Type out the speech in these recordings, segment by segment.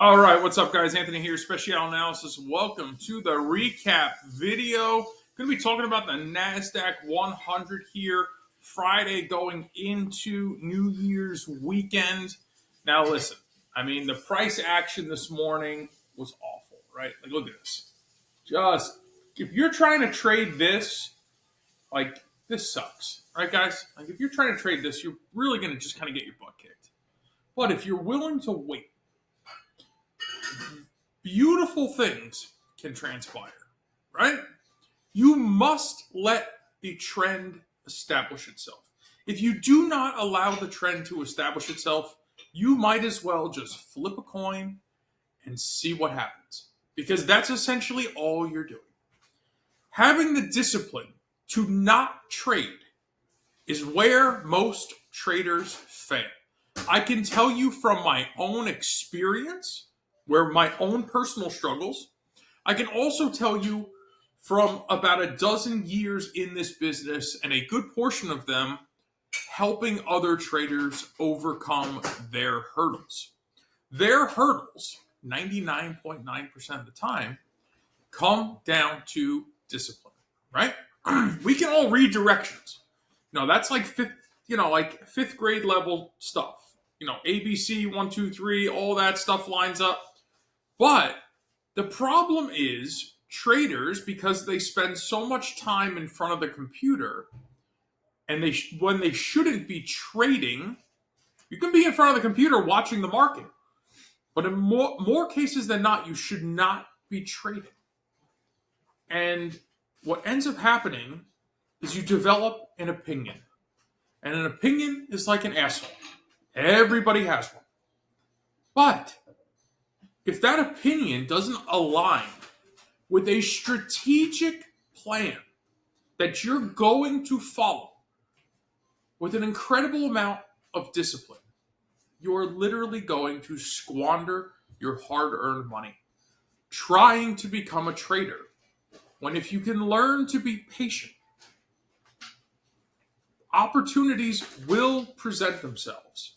All right, what's up, guys? Anthony here, Special Analysis. Welcome to the recap video. Going to be talking about the NASDAQ 100 here, Friday going into New Year's weekend. Now, listen, the price action this morning was awful, right? Like, look at this. Just, if you're trying to trade this, this sucks, right, guys? Like, if you're trying to trade this, you're really going to just kind of get your butt kicked. But if you're willing to wait, beautiful things can transpire, right? You must let the trend establish itself. If you do not allow the trend to establish itself, you might as well just flip a coin and see what happens, because that's essentially all you're doing. Having the discipline to not trade is where most traders fail. I can tell you from my own experience, where my own personal struggles. I can also tell you from about a dozen years in this business, and a good portion of them helping other traders overcome their hurdles. Their hurdles, 99.9% of the time, come down to discipline, right? We can all read directions. That's like fifth grade level stuff. ABC, 1, 2, 3, all that stuff lines up. But the problem is traders, because they spend so much time in front of the computer, and when they shouldn't be trading, you can be in front of the computer watching the market. But in more cases than not, you should not be trading. And what ends up happening is you develop an opinion. And an opinion is like an asshole. Everybody has one. But if that opinion doesn't align with a strategic plan that you're going to follow with an incredible amount of discipline, you're literally going to squander your hard-earned money trying to become a trader, when if you can learn to be patient, opportunities will present themselves.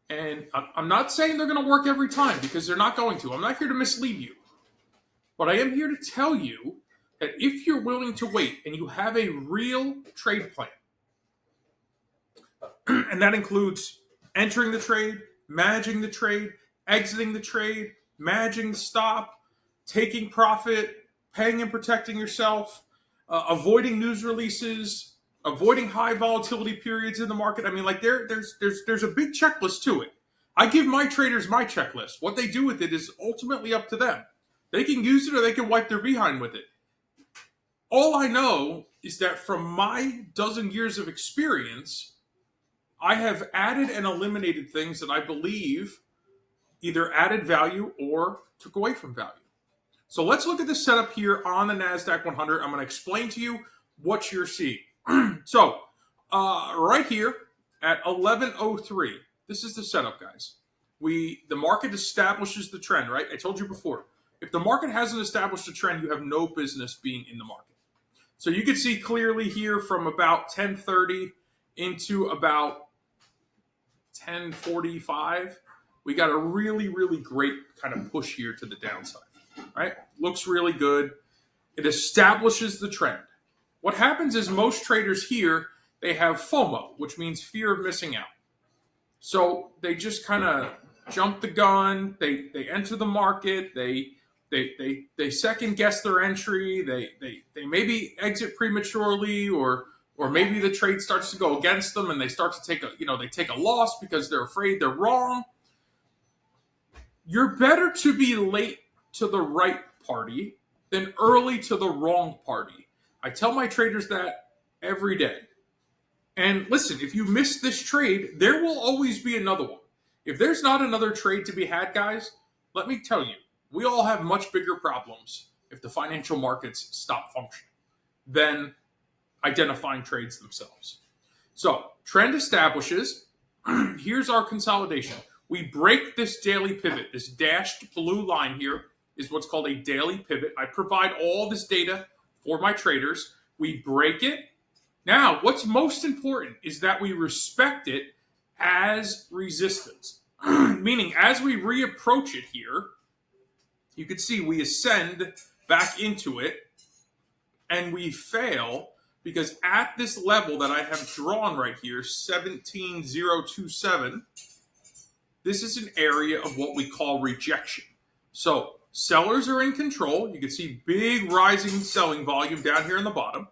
And I'm not saying they're going to work every time, because they're not going to. I'm not here to mislead you. But I am here to tell you that if you're willing to wait and you have a real trade plan, and that includes entering the trade, managing the trade, exiting the trade, managing the stop, taking profit, paying and protecting yourself, avoiding news releases, avoiding high volatility periods in the market. There's a big checklist to it. I give my traders my checklist. What they do with it is ultimately up to them. They can use it or they can wipe their behind with it. All I know is that from my dozen years of experience, I have added and eliminated things that I believe either added value or took away from value. So let's look at the setup here on the NASDAQ 100. I'm going to explain to you what you're seeing. So, right here at 11:03, this is the setup, guys. The market establishes the trend, right? I told you before, if the market hasn't established a trend, you have no business being in the market. So you can see clearly here from about 10:30 into about 10:45, we got a really, really great kind of push here to the downside, right? Looks really good. It establishes the trend. What happens is most traders here, they have FOMO, which means fear of missing out. So they just kind of jump the gun. They enter the market. They second guess their entry. They maybe exit prematurely, or maybe the trade starts to go against them and they start to take a loss because they're afraid they're wrong. You're better to be late to the right party than early to the wrong party. I tell my traders that every day. And listen, if you miss this trade, there will always be another one. If there's not another trade to be had, guys, let me tell you, we all have much bigger problems if the financial markets stop functioning than identifying trades themselves. So, trend establishes. Here's our consolidation. We break this daily pivot. This dashed blue line here is what's called a daily pivot. I provide all this data for my traders. We break it. Now, what's most important is that we respect it as resistance. Meaning, as we reapproach it here, you can see we ascend back into it and we fail because at this level that I have drawn right here, 17,027, this is an area of what we call rejection. So sellers are in control. You can see big rising selling volume down here in the bottom.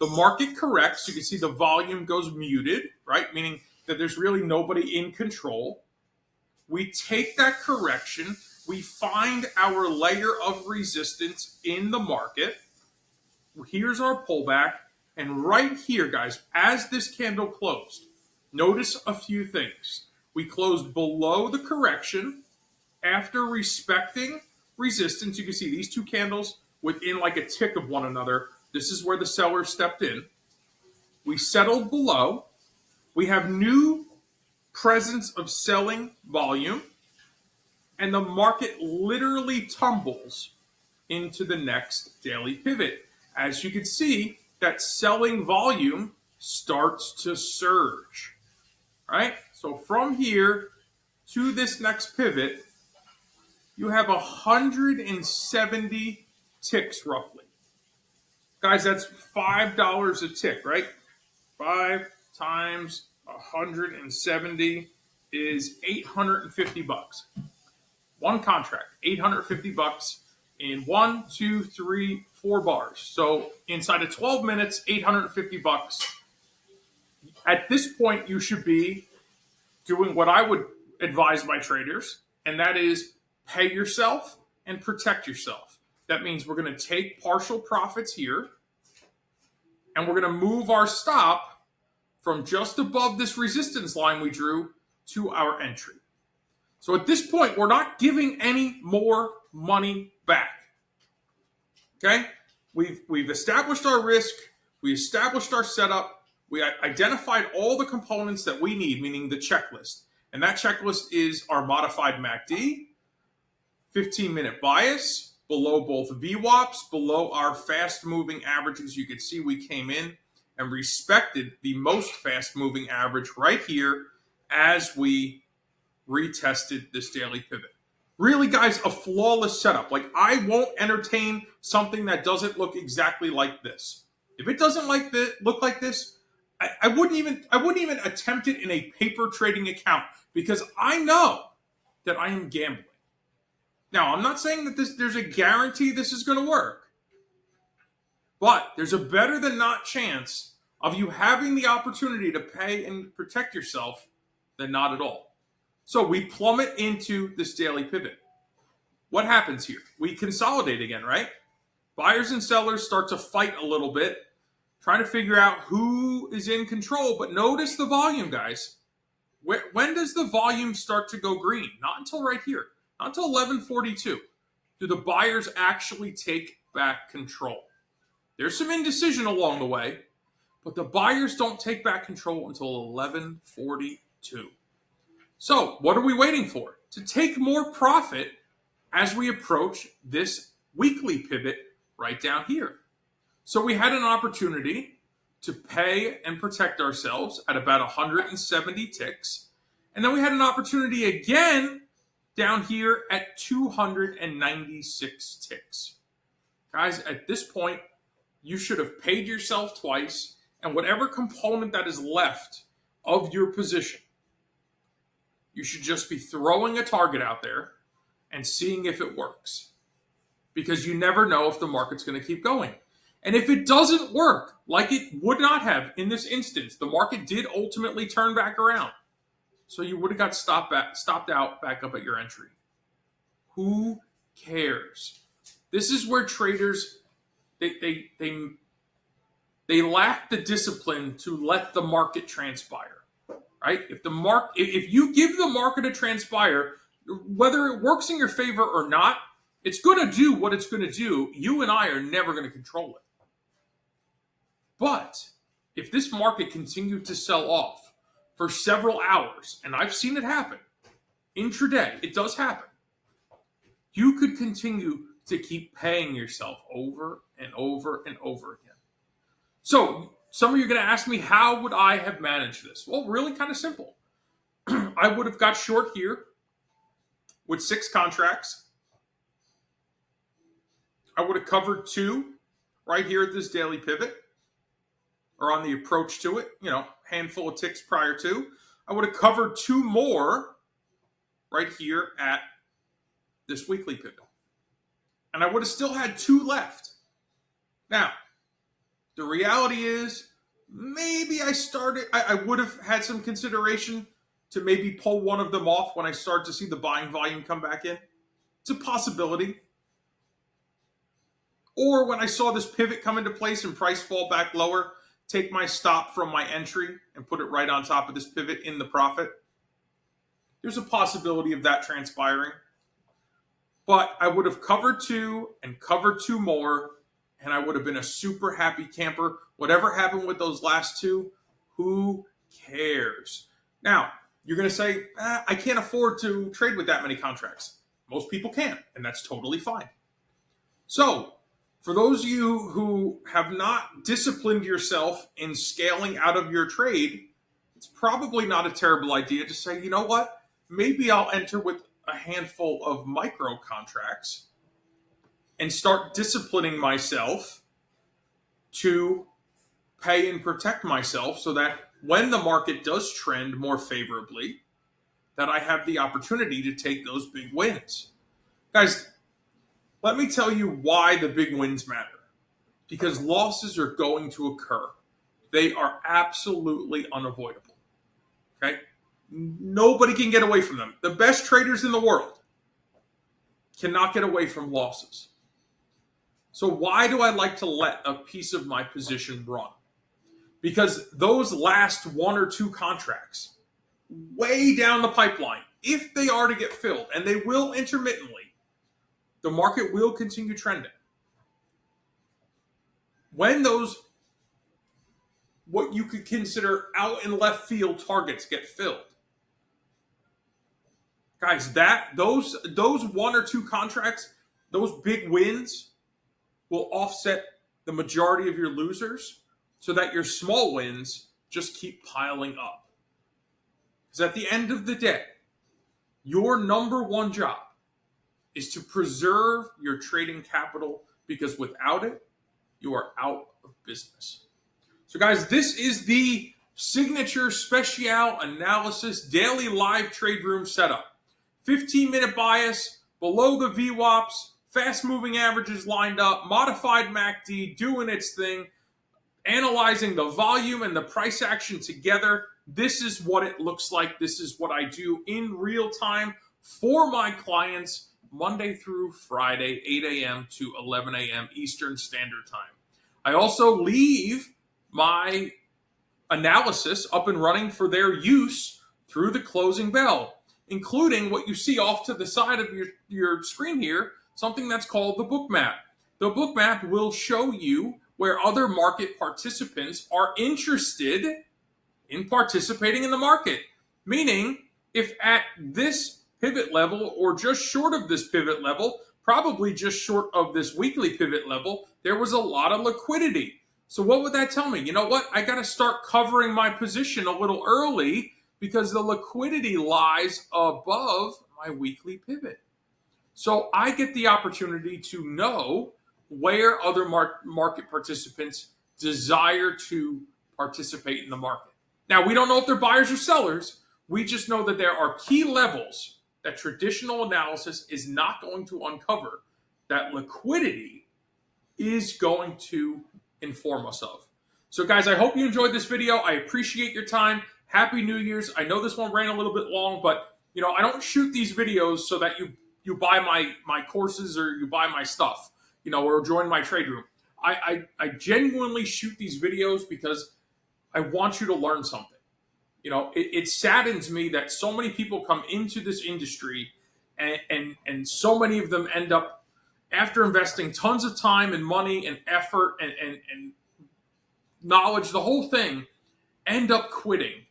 The market corrects. You can see the volume goes muted, right? Meaning that there's really nobody in control. We take that correction. We find our layer of resistance in the market. Here's our pullback. And right here, guys, as this candle closed, notice a few things. We closed below the correction after respecting resistance. You can see these two candles within like a tick of one another. This is where the seller stepped in. We settled below. We have new presence of selling volume. And the market literally tumbles into the next daily pivot. As you can see, that selling volume starts to surge, right? So from here to this next pivot, you have 170 ticks roughly. Guys, that's $5 a tick, right? 5 times 170 is $850. One contract, $850 in 1, 2, 3, 4 bars. So inside of 12 minutes, $850. At this point, you should be doing what I would advise my traders, and that is pay yourself and protect yourself. That means we're going to take partial profits here, and we're going to move our stop from just above this resistance line we drew to our entry. So at this point, we're not giving any more money back. Okay? We've established our risk. We established our setup. We identified all the components that we need, meaning the checklist. And that checklist is our modified MACD, 15-minute bias, below both VWAPs, below our fast-moving averages. You can see we came in and respected the most fast-moving average right here as we retested this daily pivot. Really, guys, a flawless setup. Like, I won't entertain something that doesn't look exactly like this. If it doesn't look like this, I wouldn't even attempt it in a paper trading account because I know that I am gambling. Now, I'm not saying that there's a guarantee this is going to work, but there's a better than not chance of you having the opportunity to pay and protect yourself than not at all. So we plummet into this daily pivot. What happens here? We consolidate again, right? Buyers and sellers start to fight a little bit, trying to figure out who is in control. But notice the volume, guys. When does the volume start to go green? Not until right here. Not until 11:42. Do the buyers actually take back control? There's some indecision along the way, but the buyers don't take back control until 11:42. So what are we waiting for? To take more profit as we approach this weekly pivot right down here. So we had an opportunity to pay and protect ourselves at about 170 ticks. And then we had an opportunity again down here at 296 ticks. Guys, at this point, you should have paid yourself twice, and whatever component that is left of your position, you should just be throwing a target out there and seeing if it works. Because you never know if the market's going to keep going. And if it doesn't work, like it would not have in this instance, the market did ultimately turn back around. So you would have got stopped out back up at your entry. Who cares? This is where traders, they lack the discipline to let the market transpire. Right? If you give the market to transpire, whether it works in your favor or not, it's going to do what it's going to do. You and I are never going to control it. But if this market continued to sell off for several hours, and I've seen it happen intraday, it does happen, you could continue to keep paying yourself over and over and over again. So some of you are going to ask me, how would I have managed this? Well, really kind of simple. I would have got short here with 6 contracts. I would have covered 2 right here at this daily pivot, or on the approach to it, handful of ticks prior to. I would have covered 2 more right here at this weekly pivot. And I would have still had 2 left. Now, the reality is, maybe I would have had some consideration to maybe pull one of them off when I start to see the buying volume come back in. It's a possibility. Or when I saw this pivot come into place and price fall back lower, take my stop from my entry and put it right on top of this pivot in the profit. There's a possibility of that transpiring. But I would have covered 2 and covered 2 more, and I would have been a super happy camper. Whatever happened with those last 2, who cares? Now, you're going to say, I can't afford to trade with that many contracts. Most people can't, and that's totally fine. So, for those of you who have not disciplined yourself in scaling out of your trade, it's probably not a terrible idea to say, you know what? Maybe I'll enter with a handful of micro contracts and start disciplining myself to pay and protect myself so that when the market does trend more favorably, that I have the opportunity to take those big wins. Guys, let me tell you why the big wins matter. Because losses are going to occur. They are absolutely unavoidable. Okay? Nobody can get away from them. The best traders in the world cannot get away from losses. So why do I like to let a piece of my position run? Because those last 1 or 2 contracts, way down the pipeline, if they are to get filled, and they will intermittently, the market will continue trending. When those, what you could consider out in left field targets get filled, guys, those 1 or 2 contracts, those big wins will offset the majority of your losers so that your small wins just keep piling up. Because at the end of the day, your number 1 job is to preserve your trading capital, because without it, you are out of business. So guys, this is the signature special analysis daily live trade room setup. 15-minute bias, below the VWAPs, fast moving averages lined up, modified MACD doing its thing, analyzing the volume and the price action together. This is what it looks like. This is what I do in real time for my clients, Monday through Friday, 8 a.m. to 11 a.m. Eastern Standard Time. I also leave my analysis up and running for their use through the closing bell, including what you see off to the side of your screen here, something that's called the book map. The book map will show you where other market participants are interested in participating in the market. Meaning, if at this pivot level or just short of this pivot level, probably just short of this weekly pivot level, there was a lot of liquidity. So what would that tell me? You know what? I got to start covering my position a little early because the liquidity lies above my weekly pivot. So I get the opportunity to know where other market participants desire to participate in the market. Now, we don't know if they're buyers or sellers. We just know that there are key levels that traditional analysis is not going to uncover, that liquidity is going to inform us of. So guys, I hope you enjoyed this video. I appreciate your time. Happy New Year's. I know this one ran a little bit long, but I don't shoot these videos so that you buy my courses or you buy my stuff, or join my trade room. I genuinely shoot these videos because I want you to learn something. It saddens me that so many people come into this industry and so many of them end up, after investing tons of time and money and effort and knowledge, the whole thing, end up quitting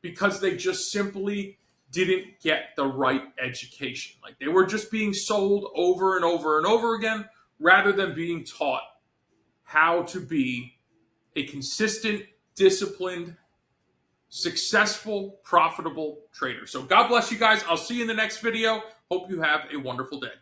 because they just simply didn't get the right education. Like they were just being sold over and over and over again rather than being taught how to be a consistent, disciplined, successful, profitable trader. So God bless you guys. I'll see you in the next video. Hope you have a wonderful day.